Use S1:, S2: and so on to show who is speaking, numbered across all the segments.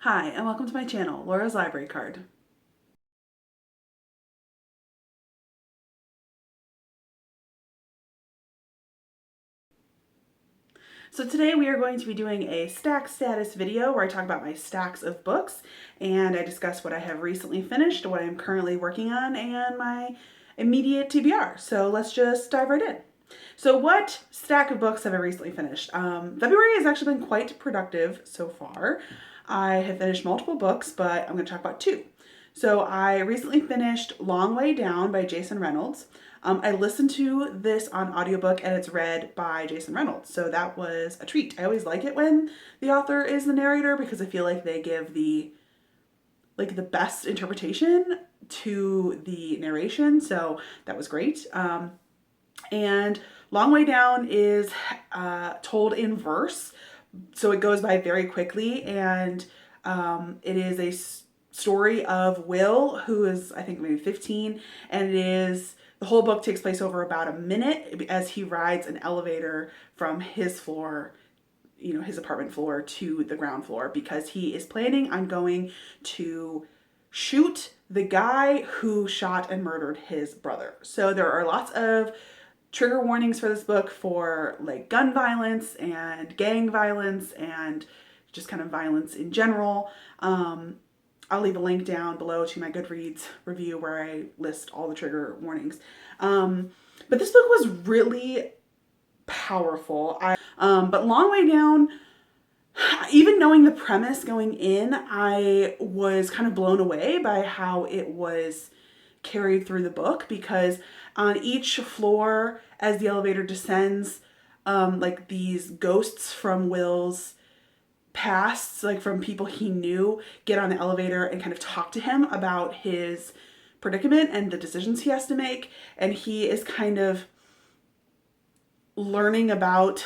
S1: Hi, and welcome to my channel, Laura's Library Card. So today we are going to be doing a stack status video where I talk about my stacks of books and I discuss what I have recently finished, what I'm currently working on, and my immediate TBR. So let's just dive right in. So what stack of books have I recently finished? February has actually been quite productive so far. I have finished multiple books, but I'm going to talk about two. So I recently finished Long Way Down by Jason Reynolds. I listened to this on audiobook and it's read by Jason Reynolds. So that was a treat. I always like it when the author is the narrator because I feel like they give the best interpretation to the narration. So that was great. And Long Way Down is told in verse, so it goes by very quickly, and it is a story of Will, who is, I think, maybe 15, and the whole book takes place over about a minute as he rides an elevator from his floor, his apartment floor, to the ground floor because he is planning on going to shoot the guy who shot and murdered his brother. So there are lots of trigger warnings for this book for like gun violence and gang violence and just kind of violence in general. I'll leave a link down below to my Goodreads review where I list all the trigger warnings. But this book was really powerful. But Long Way Down, even knowing the premise going in, I was kind of blown away by how it was carried through the book, because on each floor as the elevator descends, like these ghosts from Will's past, like from people he knew, get on the elevator and kind of talk to him about his predicament and the decisions he has to make. And he is kind of learning about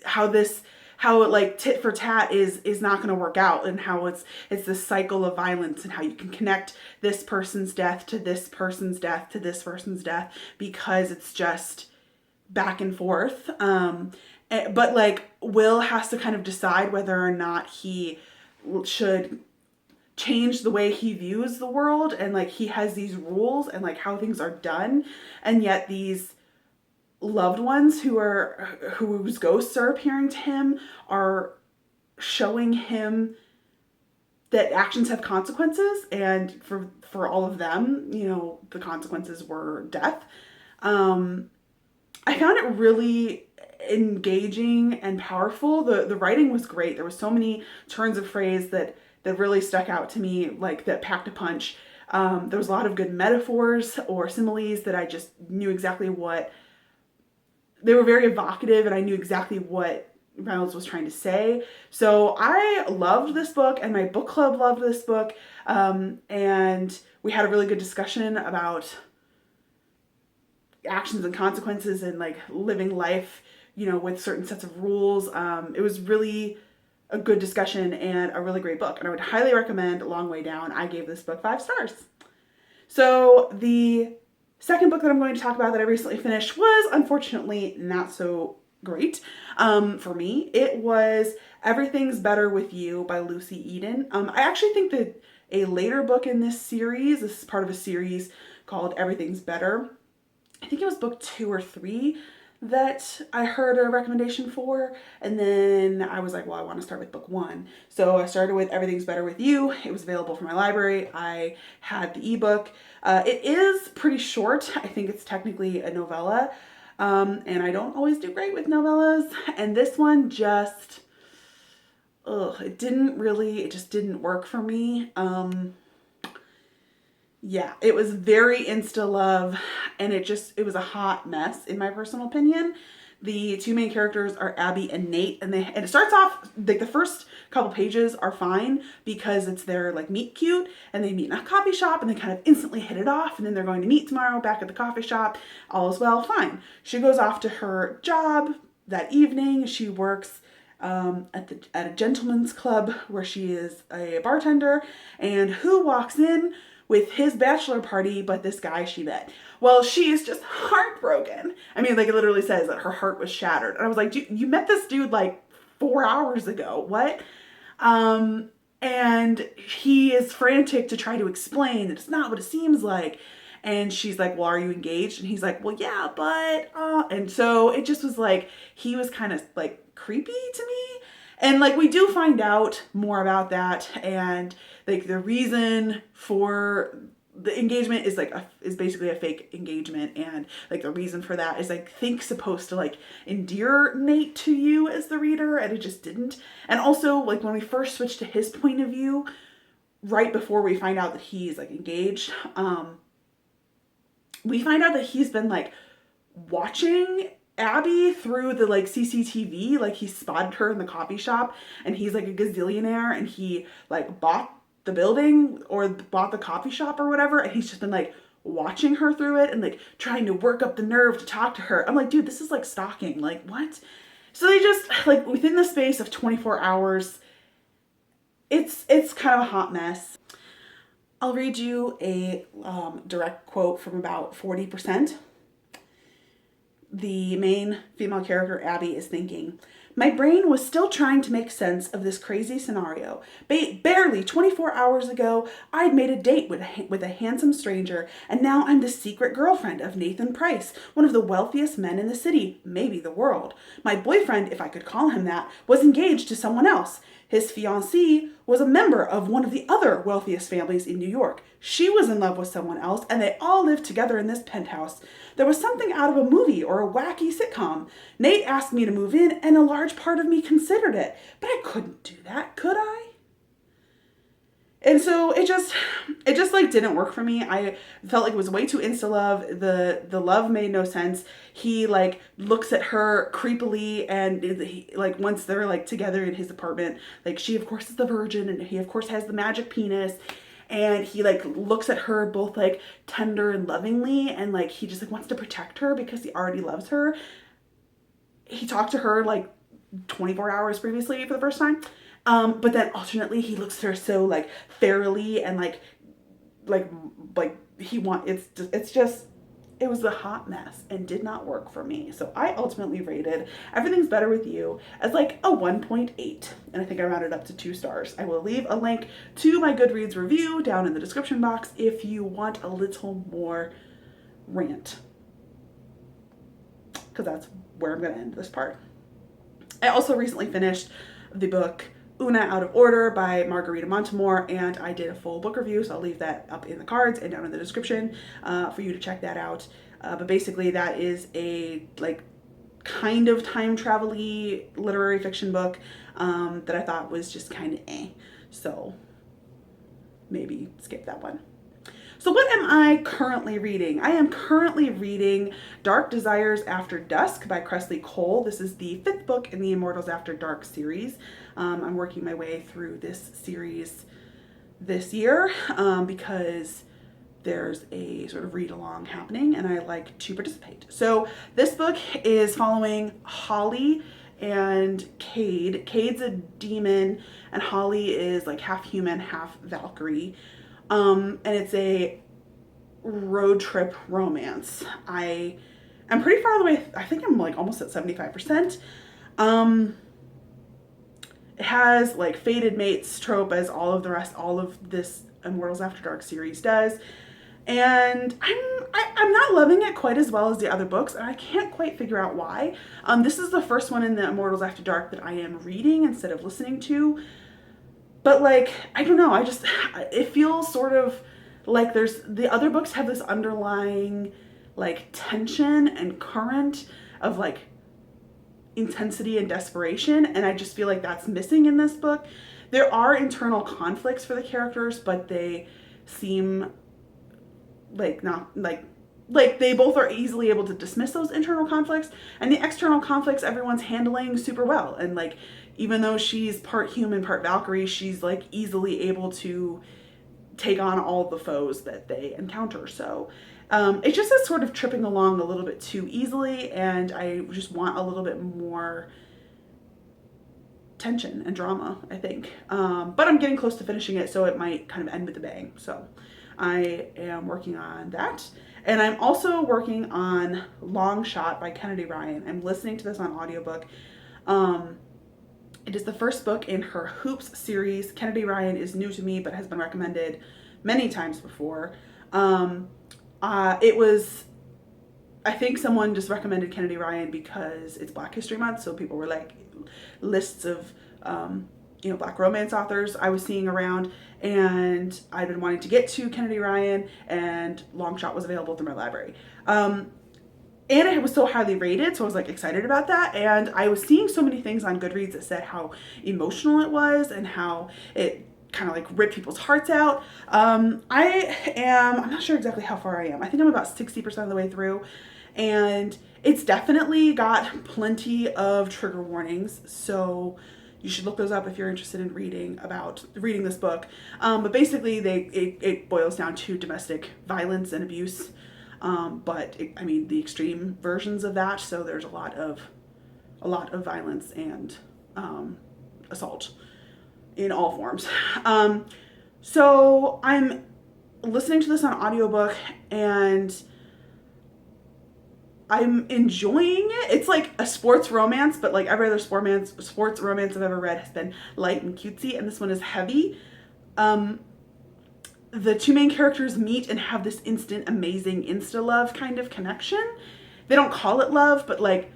S1: how like tit for tat is not going to work out, and how it's this cycle of violence, and how you can connect this person's death to this person's death to this person's death because it's just back and forth. But like Will has to kind of decide whether or not he should change the way he views the world, and like he has these rules and like how things are done, and yet these loved ones whose ghosts are appearing to him are showing him that actions have consequences, and for all of them, the consequences were death. I found it really engaging and powerful. The writing was great. There were so many turns of phrase that really stuck out to me, like that packed a punch. There was a lot of good metaphors or similes that I just knew exactly what they were, very evocative, and I knew exactly what Reynolds was trying to say. So I loved this book, and my book club loved this book, and we had a really good discussion about actions and consequences and like living life, with certain sets of rules. It was really a good discussion and a really great book, and I would highly recommend Long Way Down. I gave this book 5 stars. So the second book that I'm going to talk about that I recently finished was unfortunately not so great for me. It was Everything's Better with You by Lucy Eden. I actually think that a later book in this series, this is part of a series called Everything's Better, I think it was book 2 or 3 that I heard a recommendation for, and then I was like, well, I want to start with book 1. So I started with Everything's Better with You. It was available from my library. I had the ebook. It is pretty short. I think it's technically a novella, and I don't always do great with novellas, and this one just, it just didn't work for me. Yeah, it was very insta love, and it was a hot mess in my personal opinion. The two main characters are Abby and Nate, and it starts off like the first couple pages are fine because it's their like meet cute, and they meet in a coffee shop and they kind of instantly hit it off, and then they're going to meet tomorrow back at the coffee shop. All is well, fine. She goes off to her job that evening. She works at a gentleman's club where she is a bartender, and who walks in with his bachelor party but this guy she met? Well, she is just heartbroken. I mean, like, it literally says that her heart was shattered. And I was like, you met this dude like 4 hours ago. What? And he is frantic to try to explain that it's not what it seems like. And she's like, well, are you engaged? And he's like, well, yeah, but, and so it just was like, he was kind of like creepy to me. And like, we do find out more about that. And like, the reason for the engagement is like is basically a fake engagement, and like the reason for that is I think supposed to like endear Nate to you as the reader, and it just didn't. And also like when we first switched to his point of view right before we find out that he's like engaged, we find out that he's been like watching Abby through the like CCTV. Like he spotted her in the coffee shop, and he's like a gazillionaire, and he like bought the building or bought the coffee shop or whatever, and he's just been like watching her through it and like trying to work up the nerve to talk to her. I'm like, dude, this is like stalking. Like, what? So they just like within the space of 24 hours, it's kind of a hot mess. I'll read you a direct quote from about 40%. The main female character, Abby, is thinking, my brain was still trying to make sense of this crazy scenario. Barely 24 hours ago, I'd made a date with a handsome stranger, and now I'm the secret girlfriend of Nathan Price, one of the wealthiest men in the city, maybe the world. My boyfriend, if I could call him that, was engaged to someone else. His fiancée was a member of one of the other wealthiest families in New York. She was in love with someone else, and they all lived together in this penthouse. There was something out of a movie or a wacky sitcom. Nate asked me to move in, and a large part of me considered it. But I couldn't do that, could I? And so it just like didn't work for me. I felt like it was way too insta love. The love made no sense. He like looks at her creepily, and he, like once they're like together in his apartment, like she of course is the virgin, and he of course has the magic penis, and he like looks at her both like tender and lovingly, and like he just like wants to protect her because he already loves her. He talked to her like 24 hours previously for the first time. But then alternately he looks at her so like fairly and like it's just it was a hot mess and did not work for me. So I ultimately rated Everything's Better With You as like a 1.8, and I think I rounded up to 2 stars. I will leave a link to my Goodreads review down in the description box if you want a little more rant, because that's where I'm going to end this part. I also recently finished the book Oona Out of Order by Margarita Montimore, and I did a full book review, so I'll leave that up in the cards and down in the description for you to check that out. But basically that is a like kind of time travel-y literary fiction book that I thought was just kind of so maybe skip that one. So what am I currently reading? I am currently reading Dark Desires After Dusk by Kresley Cole. This is the 5th book in the Immortals After Dark series. I'm working my way through this series this year because there's a sort of read-along happening and I like to participate. So this book is following Holly and Cade. Cade's a demon and Holly is like half human, half Valkyrie. And it's a road trip romance. I am pretty far away. I think I'm like almost at 75%. It has like fated mates trope as all of this Immortals After Dark series does. And I'm not loving it quite as well as the other books, and I can't quite figure out why. This is the first one in the Immortals After Dark that I am reading instead of listening to. But like, I don't know, it feels sort of like the other books have this underlying like tension and current of like intensity and desperation, and I just feel like that's missing in this book. There are internal conflicts for the characters, but they seem like not like they both are easily able to dismiss those internal conflicts, and the external conflicts everyone's handling super well. And like, even though she's part human, part Valkyrie, she's like easily able to take on all the foes that they encounter. So it just is sort of tripping along a little bit too easily, and I just want a little bit more tension and drama, I think. But I'm getting close to finishing it, so it might kind of end with a bang. So I am working on that. And I'm also working on Long Shot by Kennedy Ryan. I'm listening to this on audiobook. It is the first book in her Hoops series. Kennedy Ryan is new to me, but has been recommended many times before. It was, I think someone just recommended Kennedy Ryan because it's Black History Month, so people were like lists of Black romance authors I was seeing around, and I'd been wanting to get to Kennedy Ryan, and Longshot was available through my library. And it was so highly rated, so I was like excited about that. And I was seeing so many things on Goodreads that said how emotional it was and how it kind of like ripped people's hearts out. I'm not sure exactly how far I am. I think I'm about 60% of the way through. And it's definitely got plenty of trigger warnings. So you should look those up if you're interested in reading this book. But basically it boils down to domestic violence and abuse. The extreme versions of that. So there's a lot of violence and assault in all forms. So I'm listening to this on audiobook and I'm enjoying it. It's like a sports romance, but like every other sports romance I've ever read has been light and cutesy, and this one is heavy. The two main characters meet and have this instant, amazing insta-love kind of connection. They don't call it love, but like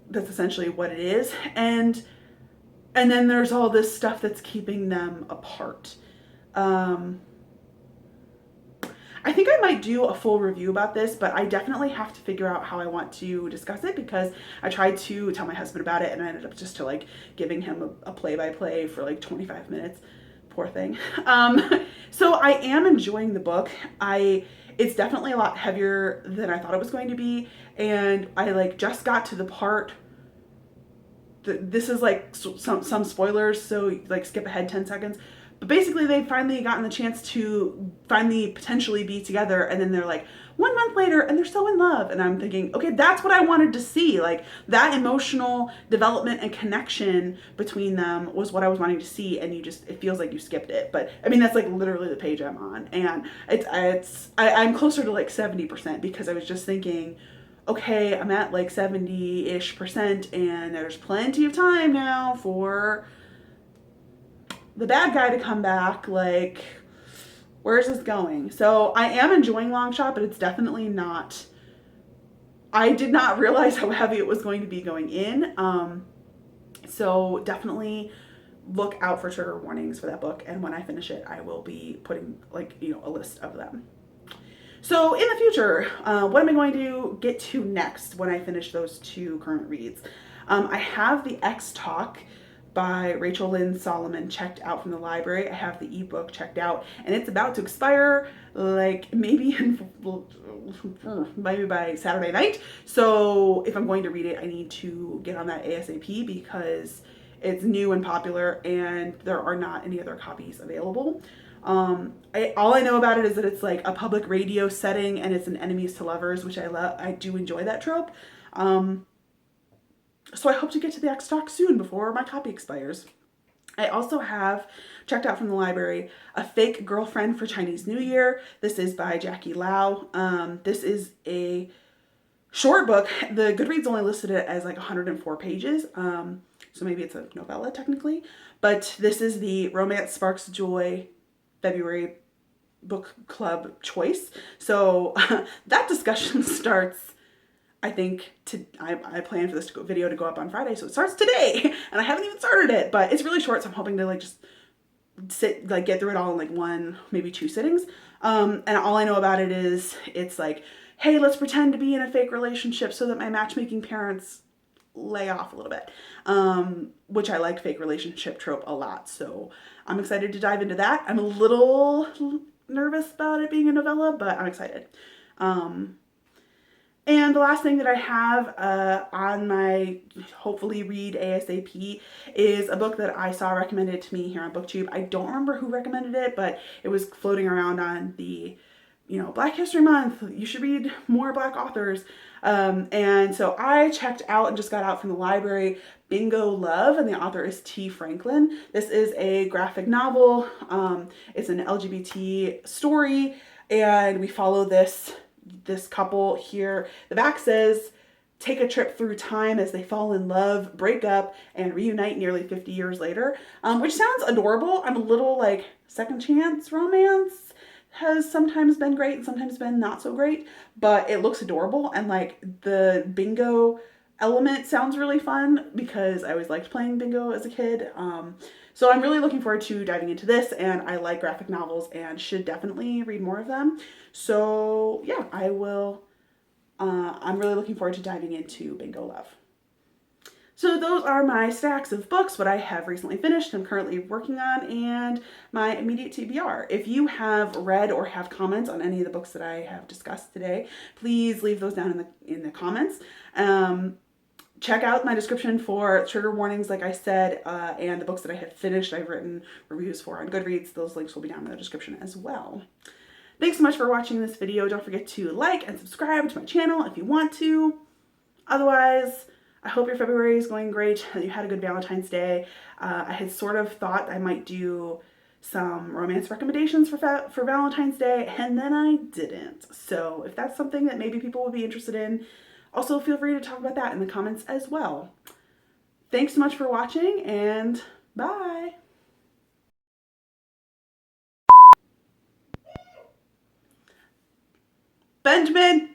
S1: that's essentially what it is. And then there's all this stuff that's keeping them apart. I think I might do a full review about this, but I definitely have to figure out how I want to discuss it, because I tried to tell my husband about it and I ended up just giving him a play-by-play for like 25 minutes. Poor thing. So I am enjoying the book. It's definitely a lot heavier than I thought it was going to be, and I like just got to the part this is like some spoilers, so like skip ahead 10 seconds. But basically they've finally gotten the chance to finally potentially be together, and then they're like 1 month later and they're so in love, and I'm thinking, okay, that's what I wanted to see. Like that emotional development and connection between them was what I was wanting to see, and it feels like you skipped it. But I mean, that's like literally the page I'm on, and I'm closer to like 70%, because I was just thinking, okay, I'm at like 70-ish%, and there's plenty of time now for the bad guy to come back. Like, where's this going? So I am enjoying Longshot, but it's definitely not, I did not realize how heavy it was going to be going in. So definitely look out for trigger warnings for that book. And when I finish it, I will be putting a list of them. So in the future, what am I going to get to next when I finish those two current reads? I have the X Talk by Rachel Lynn Soloman checked out from the library. I have the ebook checked out, and it's about to expire like maybe by Saturday night. So if I'm going to read it, I need to get on that ASAP, because it's new and popular and there are not any other copies available. All I know about it is that it's like a public radio setting and it's an enemies to lovers, which I love. I do enjoy that trope. So I hope to get to the X Talk soon before my copy expires. I also have checked out from the library A Fake Girlfriend for Chinese New Year. This is by Jackie Lau. This is a short book. The Goodreads only listed it as like 104 pages. So maybe it's a novella technically, but this is the Romance Sparks Joy February book club choice. So that discussion starts, I think, I plan for this video to go up on Friday, so it starts today, and I haven't even started it, but it's really short, so I'm hoping to like just get through it all in like 1, maybe 2 sittings. And all I know about it is it's like, hey, let's pretend to be in a fake relationship so that my matchmaking parents lay off a little bit, which I like fake relationship trope a lot, so I'm excited to dive into that. I'm a little nervous about it being a novella, but I'm excited. And the last thing that I have on my hopefully read ASAP is a book that I saw recommended to me here on BookTube. I don't remember who recommended it, but it was floating around on the, Black History Month. You should read more Black authors. And so I checked out and just got out from the library Bingo Love, and the author is T. Franklin. This is a graphic novel. It's an LGBT story, and we follow this couple here. The back says take a trip through time as they fall in love, break up, and reunite nearly 50 years later, which sounds adorable. I'm a little like second chance romance has sometimes been great and sometimes been not so great, but it looks adorable, and like the bingo element sounds really fun because I always liked playing bingo as a kid. So I'm really looking forward to diving into this, and I like graphic novels and should definitely read more of them. So yeah, I'm really looking forward to diving into Bingo Love. So those are my stacks of books, what I have recently finished, I'm currently working on, and my immediate TBR. If you have read or have comments on any of the books that I have discussed today, please leave those down in the comments. Check out my description for trigger warnings, like I said, and the books that I have finished, I've written reviews for on Goodreads. Those links will be down in the description as well. Thanks so much for watching this video. Don't forget to like and subscribe to my channel if you want to. Otherwise, I hope your February is going great, that you had a good Valentine's Day. I had sort of thought I might do some romance recommendations for Valentine's Day, and then I didn't. So if that's something that maybe people would be interested in, also feel free to talk about that in the comments as well. Thanks so much for watching, and bye! Benjamin!